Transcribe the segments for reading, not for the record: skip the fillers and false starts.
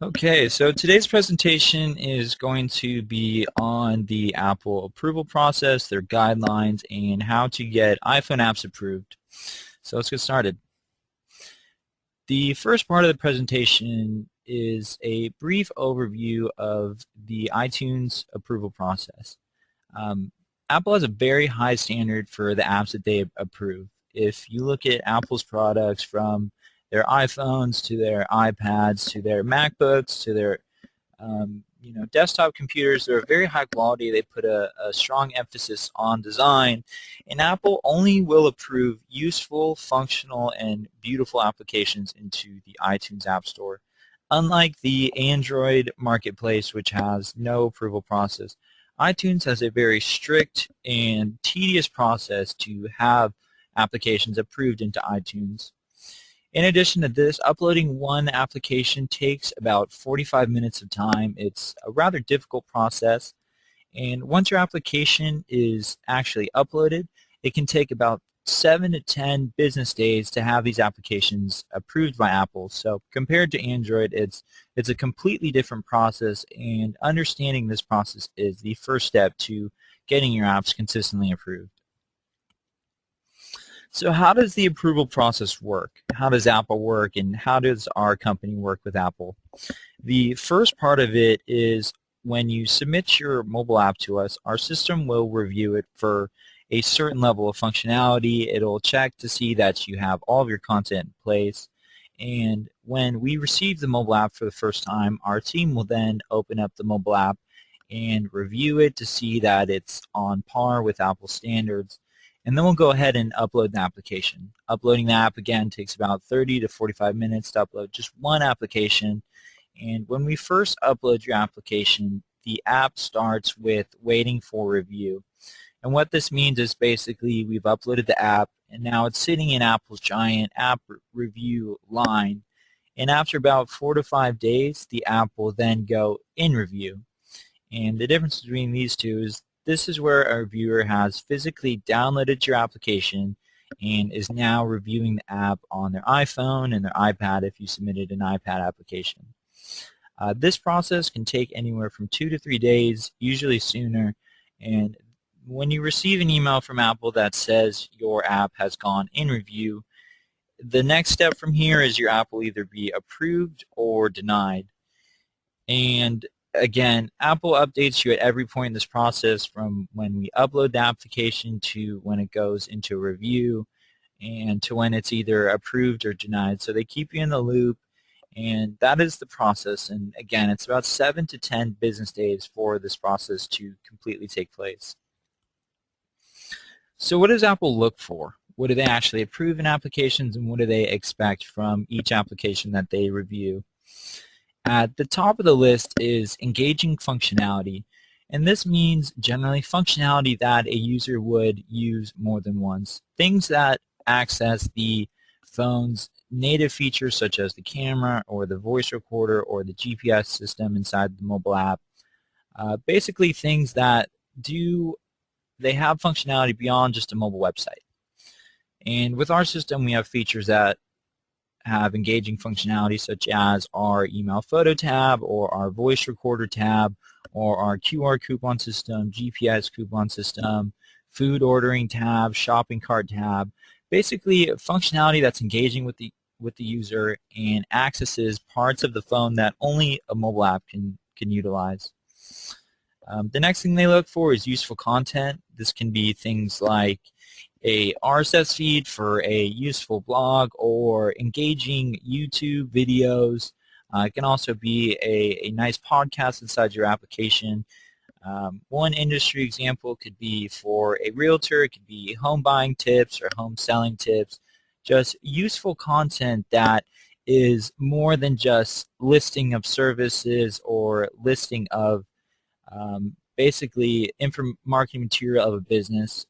Okay, so today's presentation is going to be on the Apple approval process, their guidelines, and how to get iPhone apps approved. So let's get started. The first part of the presentation is a brief overview of the iTunes approval process. Um, Apple has a very high standard for the apps that they approve. If you look at Apple's products from their iPhones to their iPads to their MacBooks to their desktop computers, they're very high quality. They put a strong emphasis on design, and Apple only will approve useful, functional, and beautiful applications into the iTunes App Store. Unlike the Android marketplace, which has no approval process, iTunes has a very strict and tedious process to have applications approved into iTunes. In addition to this, uploading one application takes about 45 minutes of time. It's a rather difficult process, and once your application is actually uploaded, it can take about 7 to 10 business days to have these applications approved by Apple. So compared to Android, it's a completely different process, and understanding this process is the first step to getting your apps consistently approved. So how does the approval process work? How does Apple work, and how does our company work with Apple? The first part of it is when you submit your mobile app to us, our system will review it for a certain level of functionality. It'll check to see that you have all of your content in place. And when we receive the mobile app for the first time, our team will then open up the mobile app and review it to see that it's on par with Apple standards. And then we'll go ahead and upload the application. Uploading the app, again, takes about 30 to 45 minutes to upload just one application. And when we first upload your application, the app starts with waiting for review. And what this means is basically we've uploaded the app, and now it's sitting in Apple's giant app review line. And after about 4 to 5 days, the app will then go in review. And the difference between these two is this is where a reviewer has physically downloaded your application and is now reviewing the app on their iPhone and their iPad if you submitted an iPad application. This process can take anywhere from 2 to 3 days, usually sooner, and when you receive an email from Apple that says your app has gone in review, the next step from here is your app will either be approved or denied. And again, Apple updates you at every point in this process, from when we upload the application to when it goes into review and to when it's either approved or denied. So they keep you in the loop, and that is the process. And again, it's about 7 to 10 business days for this process to completely take place. So what does Apple look for? What do they actually approve in applications, and what do they expect from each application that they review? At the top of the list is engaging functionality, and this means generally functionality that a user would use more than once. Things that access the phone's native features such as the camera or the voice recorder or the GPS system inside the mobile app. Basically things that they have functionality beyond just a mobile website. And with our system, we have features that have engaging functionality such as our email photo tab or our voice recorder tab or our QR coupon system, GPS coupon system, food ordering tab, shopping cart tab. Basically functionality that's engaging with the user and accesses parts of the phone that only a mobile app can utilize. The next thing they look for is useful content. This can be things like a RSS feed for a useful blog or engaging YouTube videos. It can also be a nice podcast inside your application. One industry example could be for a realtor. It could be home buying tips or home selling tips. Just useful content that is more than just listing of services or listing of basically marketing material of a business.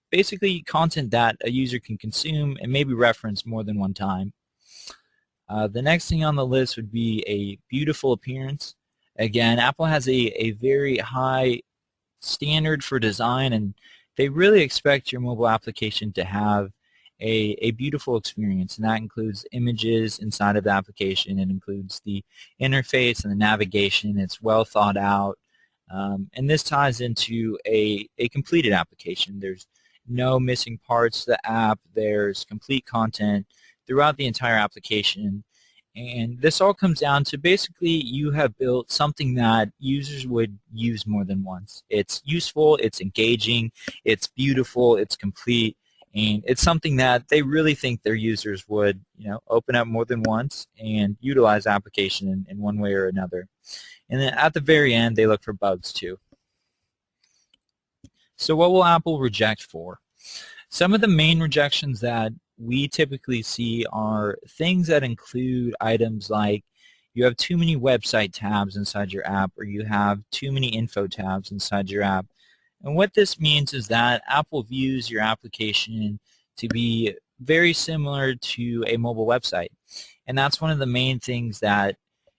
Basically content that a user can consume and maybe reference more than one time. The next thing on the list would be a beautiful appearance. Again, Apple has a very high standard for design, and they really expect your mobile application to have a beautiful experience, and that includes images inside of the application. It includes the interface and the navigation. It's well thought out, and this ties into a completed application. There's no missing parts to the app. There's complete content throughout the entire application. And this all comes down to basically you have built something that users would use more than once. It's useful, it's engaging, it's beautiful, it's complete, and it's something that they really think their users would, open up more than once and utilize the application in one way or another. And then at the very end, they look for bugs too. So what will Apple reject for? Some of the main rejections that we typically see are things that include items like you have too many website tabs inside your app, or you have too many info tabs inside your app. And what this means is that Apple views your application to be very similar to a mobile website. And that's one of the main things that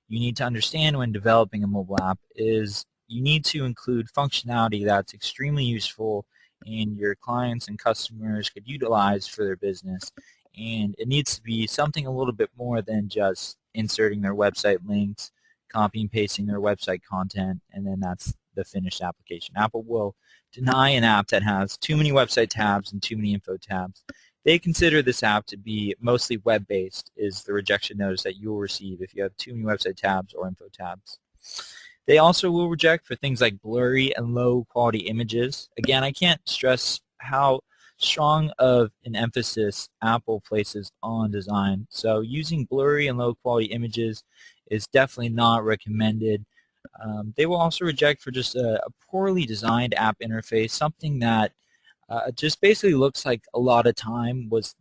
you need to understand when developing a mobile app is you need to include functionality that's extremely useful and your clients and customers could utilize for their business. And it needs to be something a little bit more than just inserting their website links, copying and pasting their website content, and then that's the finished application. Apple will deny an app that has too many website tabs and too many info tabs. They consider this app to be mostly web-based is the rejection notice that you'll receive if you have too many website tabs or info tabs. They also will reject for things like blurry and low quality images. Again, I can't stress how strong of an emphasis Apple places on design. So using blurry and low quality images is definitely not recommended. They will also reject for just a poorly designed app interface, something that just basically looks like a lot of time was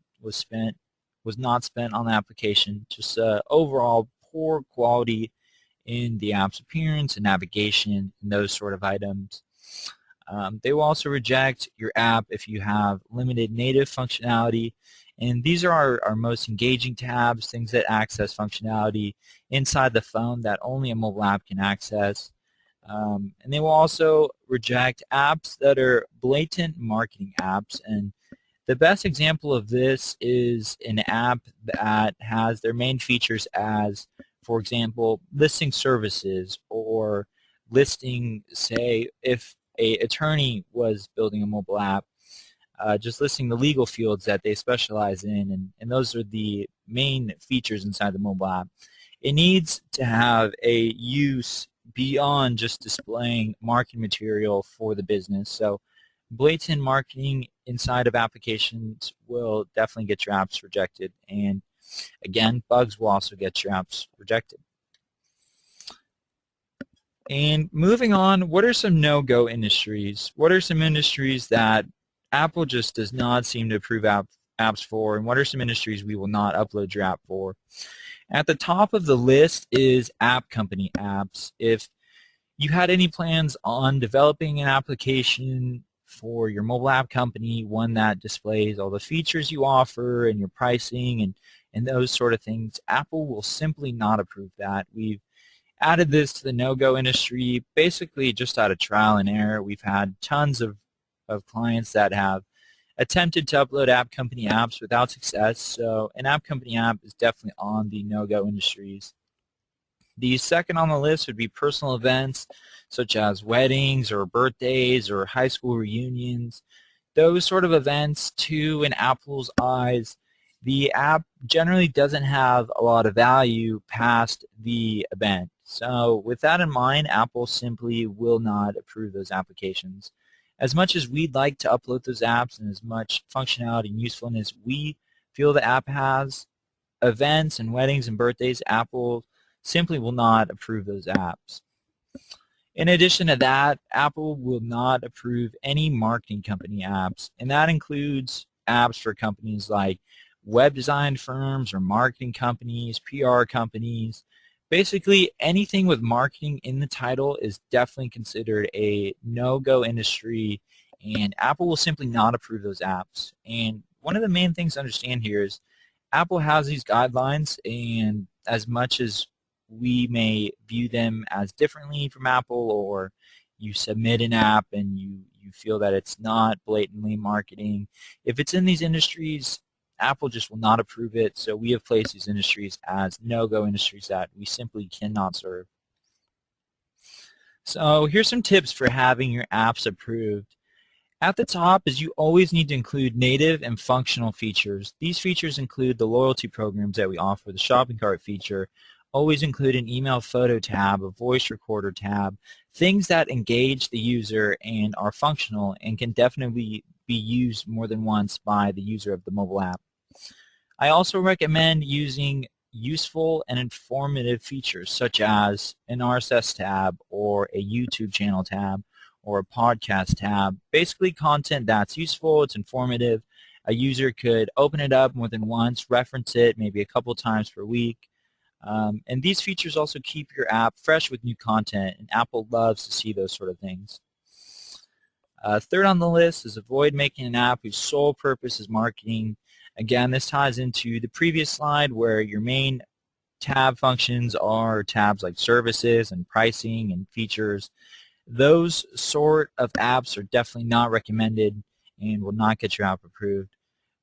not spent on the application. Just overall poor quality in the app's appearance and navigation and those sort of items. They will also reject your app if you have limited native functionality, and these are our most engaging tabs, things that access functionality inside the phone that only a mobile app can access. And they will also reject apps that are blatant marketing apps, and the best example of this is an app that has their main features as, for example, listing services or listing, say, if an attorney was building a mobile app, just listing the legal fields that they specialize in, and those are the main features inside the mobile app. It needs to have a use beyond just displaying marketing material for the business. So blatant marketing inside of applications will definitely get your apps rejected, and again, bugs will also get your apps rejected. And moving on, what are some no-go industries? What are some industries that Apple just does not seem to approve apps for, and what are some industries we will not upload your app for? At the top of the list is app company apps. If you had any plans on developing an application for your mobile app company, one that displays all the features you offer and your pricing and those sort of things, Apple will simply not approve that. We've added this to the no-go industry basically just out of trial and error. We've had tons of clients that have attempted to upload app company apps without success, so an app company app is definitely on the no-go industries. The second on the list would be personal events such as weddings or birthdays or high school reunions. Those sort of events, too, in Apple's eyes, the app generally doesn't have a lot of value past the event. So with that in mind, Apple simply will not approve those applications. As much as we'd like to upload those apps and as much functionality and usefulness we feel the app has, events and weddings and birthdays, Apple simply will not approve those apps. In addition to that, Apple will not approve any marketing company apps, and that includes apps for companies like web design firms or marketing companies, PR companies. Basically, anything with marketing in the title is definitely considered a no-go industry, and Apple will simply not approve those apps. And one of the main things to understand here is Apple has these guidelines, and as much as we may view them as differently from Apple, or you submit an app and you feel that it's not blatantly marketing, if it's in these industries, Apple just will not approve it, so we have placed these industries as no-go industries that we simply cannot serve. So here's some tips for having your apps approved. At the top is you always need to include native and functional features. These features include the loyalty programs that we offer, the shopping cart feature, always include an email photo tab, a voice recorder tab, things that engage the user and are functional and can definitely be used more than once by the user of the mobile app. I also recommend using useful and informative features such as an RSS tab or a YouTube channel tab or a podcast tab. Basically content that's useful, it's informative. A user could open it up more than once, reference it maybe a couple times per week. And these features also keep your app fresh with new content, and Apple loves to see those sort of things. Third on the list is avoid making an app whose sole purpose is marketing. Again, this ties into the previous slide where your main tab functions are tabs like services and pricing and features. Those sort of apps are definitely not recommended and will not get your app approved.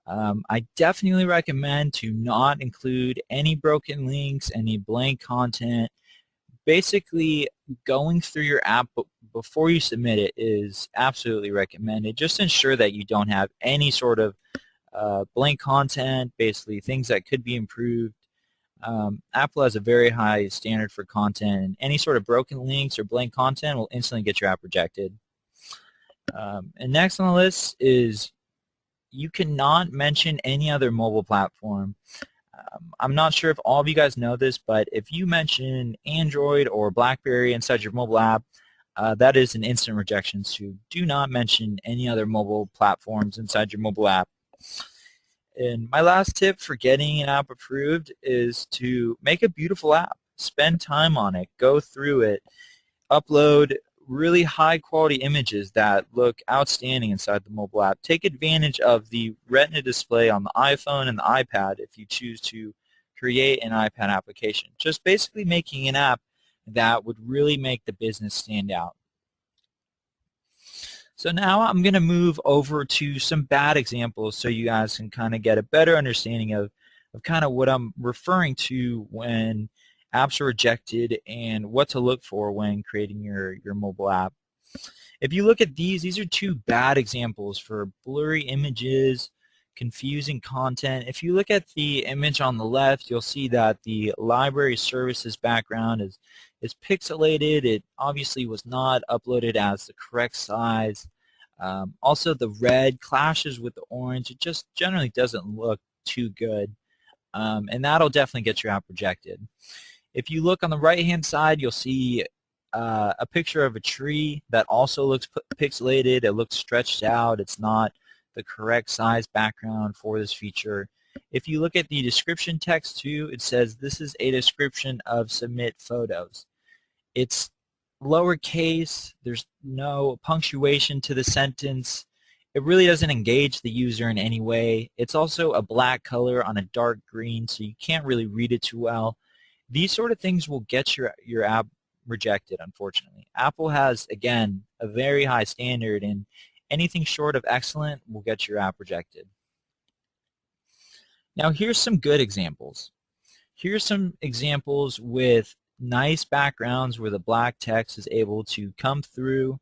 I definitely recommend to not include any broken links, any blank content. Basically, going through your app before you submit it is absolutely recommended. Just ensure that you don't have any sort of blank content, basically things that could be improved. Apple has a very high standard for content, and any sort of broken links or blank content will instantly get your app rejected. And next on the list is you cannot mention any other mobile platform. I'm not sure if all of you guys know this, but if you mention Android or BlackBerry inside your mobile app, that is an instant rejection. So do not mention any other mobile platforms inside your mobile app. And my last tip for getting an app approved is to make a beautiful app. Spend time on it. Go through it. Upload really high quality images that look outstanding inside the mobile app. Take advantage of the Retina display on the iPhone and the iPad if you choose to create an iPad application. Just basically making an app that would really make the business stand out. So now I'm going to move over to some bad examples so you guys can kind of get a better understanding of kind of what I'm referring to when apps are rejected and what to look for when creating your mobile app. If you look at these are two bad examples for blurry images, confusing content. If you look at the image on the left, you'll see that the library services background is pixelated. It obviously was not uploaded as the correct size. Also, the red clashes with the orange. It just generally doesn't look too good, and that'll definitely get your app rejected. If you look on the right-hand side, you'll see a picture of a tree that also looks pixelated. It looks stretched out. It's not the correct size background for this feature. If you look at the description text too, it says this is a description of submit photos. It's lowercase. There's no punctuation to the sentence. It really doesn't engage the user in any way. It's also a black color on a dark green, so you can't really read it too well. These sort of things will get your app rejected, unfortunately. Apple has, again, a very high standard, and anything short of excellent will get your app rejected. Now here's some good examples. Here's some examples with nice backgrounds where the black text is able to come through.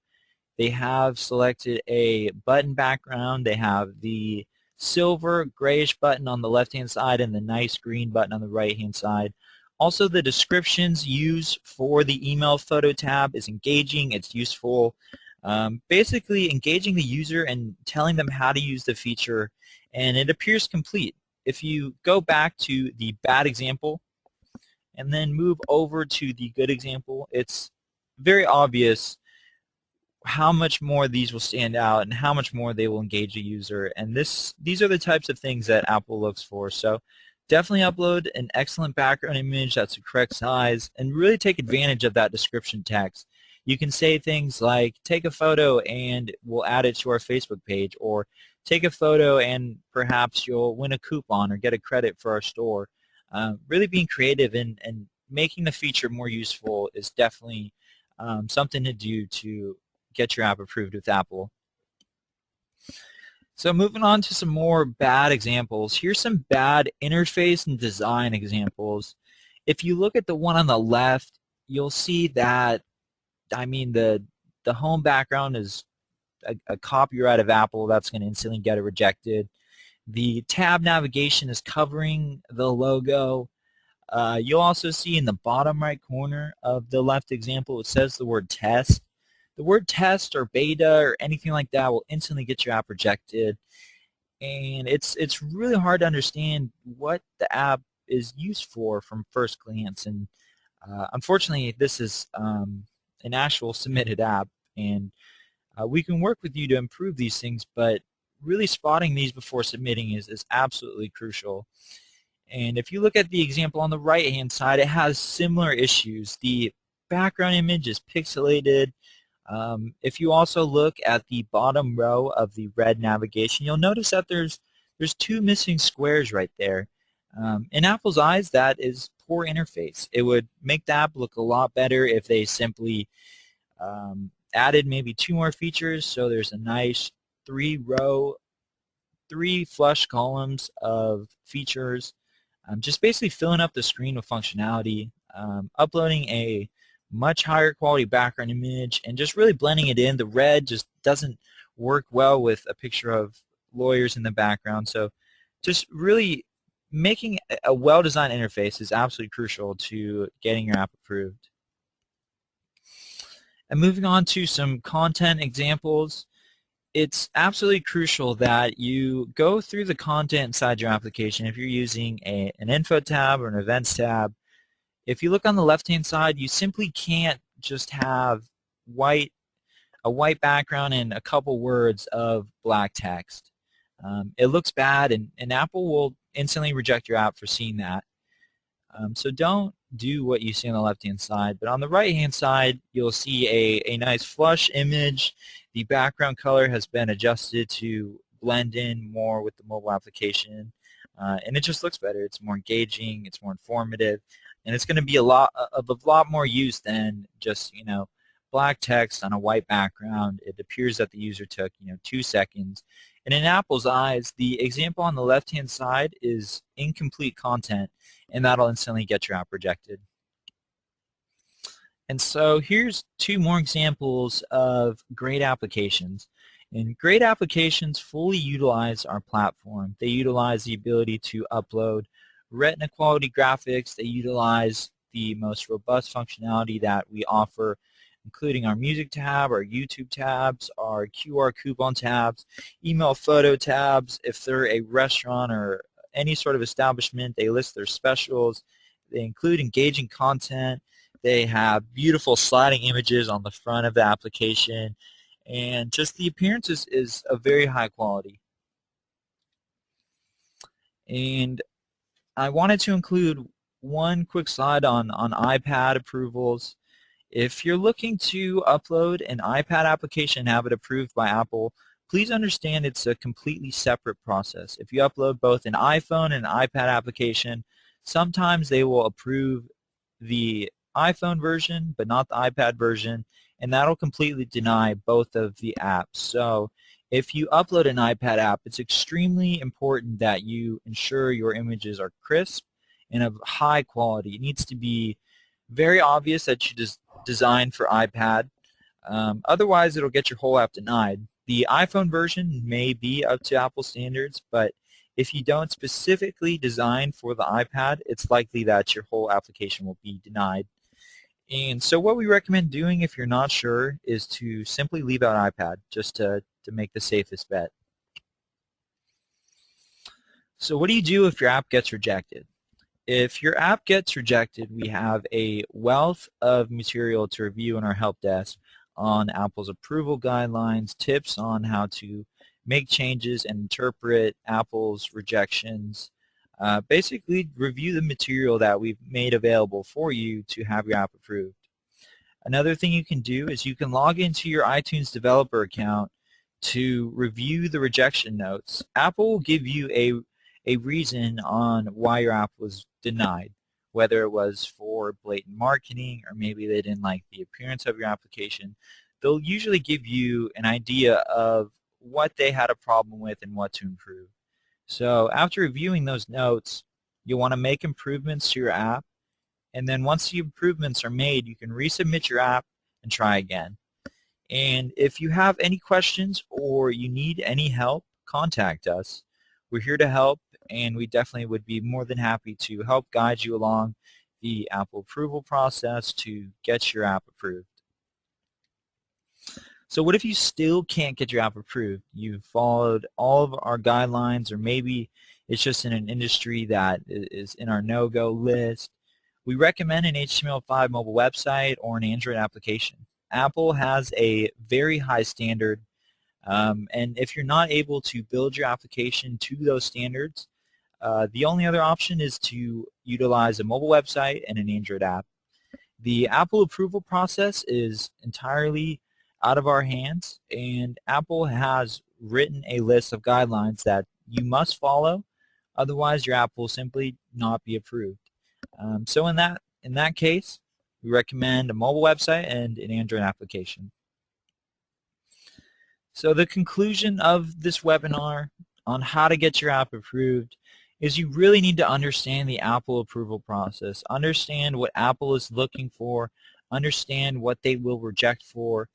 They have selected a button background. They have the silver grayish button on the left-hand side and the nice green button on the right-hand side. Also, the descriptions used for the email photo tab is engaging. It's useful. Basically, engaging the user and telling them how to use the feature, and it appears complete. If you go back to the bad example and then move over to the good example, it's very obvious how much more these will stand out and how much more they will engage the user. And these are the types of things that Apple looks for. So definitely upload an excellent background image that's the correct size and really take advantage of that description text. You can say things like, take a photo and we'll add it to our Facebook page, or take a photo and perhaps you'll win a coupon or get a credit for our store. Really being creative and making the feature more useful is definitely something to do to get your app approved with Apple. So moving on to some more bad examples, here's some bad interface and design examples. If you look at the one on the left, you'll see that, I mean, the home background is a copyright of Apple. That's going to instantly get it rejected. The tab navigation is covering the logo. You'll also see in the bottom right corner of the left example, it says the word test. The word test or beta or anything like that will instantly get your app rejected. And it's really hard to understand what the app is used for from first glance. And unfortunately, this is an actual submitted app, and we can work with you to improve these things, but really spotting these before submitting is absolutely crucial. And if you look at the example on the right-hand side, it has similar issues. The background image is pixelated. If you also look at the bottom row of the red navigation, you'll notice that there's two missing squares right there. In Apple's eyes, that is poor interface. It would make the app look a lot better if they simply added maybe 2 more features. So there's a nice 3 flush columns of features, just basically filling up the screen with functionality, uploading a much higher quality background image, and just really blending it in. The red just doesn't work well with a picture of lawyers in the background. So just really making a well-designed interface is absolutely crucial to getting your app approved. And moving on to some content examples, it's absolutely crucial that you go through the content inside your application. If you're using an info tab or an events tab, if you look on the left-hand side, you simply can't just have a white background and a couple words of black text. It looks bad, and Apple will instantly reject your app for seeing that. So don't do what you see on the left-hand side. But on the right-hand side, you'll see a nice flush image. The background color has been adjusted to blend in more with the mobile application. And it just looks better. It's more engaging. It's more informative. And it's going to be a lot more use than just, black text on a white background. It appears that the user took, 2 seconds. And in Apple's eyes, the example on the left-hand side is incomplete content, and that'll instantly get your app rejected. And so here's 2 more examples of great applications. And great applications fully utilize our platform. They utilize the ability to upload Retina quality graphics. They utilize the most robust functionality that we offer, including our music tab, our YouTube tabs, our QR coupon tabs, email photo tabs. If they're a restaurant or any sort of establishment, they list their specials. They include engaging content. They have beautiful sliding images on the front of the application. And just the appearance is of very high quality. And I wanted to include one quick slide on iPad approvals. If you're looking to upload an iPad application and have it approved by Apple, please understand it's a completely separate process. If you upload both an iPhone and an iPad application, sometimes they will approve the iPhone version but not the iPad version, and that'll completely deny both of the apps. So if you upload an iPad app, it's extremely important that you ensure your images are crisp and of high quality. It needs to be very obvious that you just designed for iPad. Otherwise, it'll get your whole app denied. The iPhone version may be up to Apple standards, but if you don't specifically design for the iPad, it's likely that your whole application will be denied. And so what we recommend doing if you're not sure is to simply leave out iPad, just to make the safest bet. So what do you do if your app gets rejected? If your app gets rejected, we have a wealth of material to review in our help desk on Apple's approval guidelines, tips on how to make changes and interpret Apple's rejections. Basically, review the material that we've made available for you to have your app approved. Another thing you can do is you can log into your iTunes developer account to review the rejection notes. Apple will give you a reason on why your app was denied, whether it was for blatant marketing or maybe they didn't like the appearance of your application. They'll usually give you an idea of what they had a problem with and what to improve. So after reviewing those notes, you'll want to make improvements to your app, and then once the improvements are made, you can resubmit your app and try again. And if you have any questions or you need any help, contact us. We're here to help, and we definitely would be more than happy to help guide you along the Apple approval process to get your app approved. So what if you still can't get your app approved? You've followed all of our guidelines, or maybe it's just in an industry that is in our no-go list. We recommend an HTML5 mobile website or an Android application. Apple has a very high standard, and if you're not able to build your application to those standards, the only other option is to utilize a mobile website and an Android app. The Apple approval process is entirely out of our hands, and Apple has written a list of guidelines that you must follow, otherwise your app will simply not be approved. So in that case, we recommend a mobile website and an Android application. So the conclusion of this webinar on how to get your app approved is you really need to understand the Apple approval process, understand what Apple is looking for, understand what they will reject for,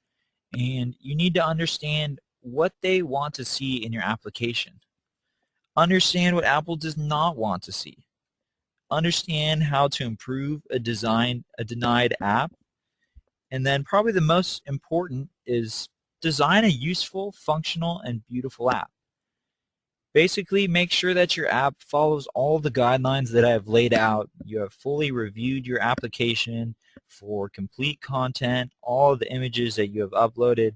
and you need to understand what they want to see in your application. Understand what Apple does not want to see. Understand how to improve a denied app. And then probably the most important is design a useful, functional, and beautiful app. Basically, make sure that your app follows all the guidelines that I have laid out. You have fully reviewed your application for complete content, all of the images that you have uploaded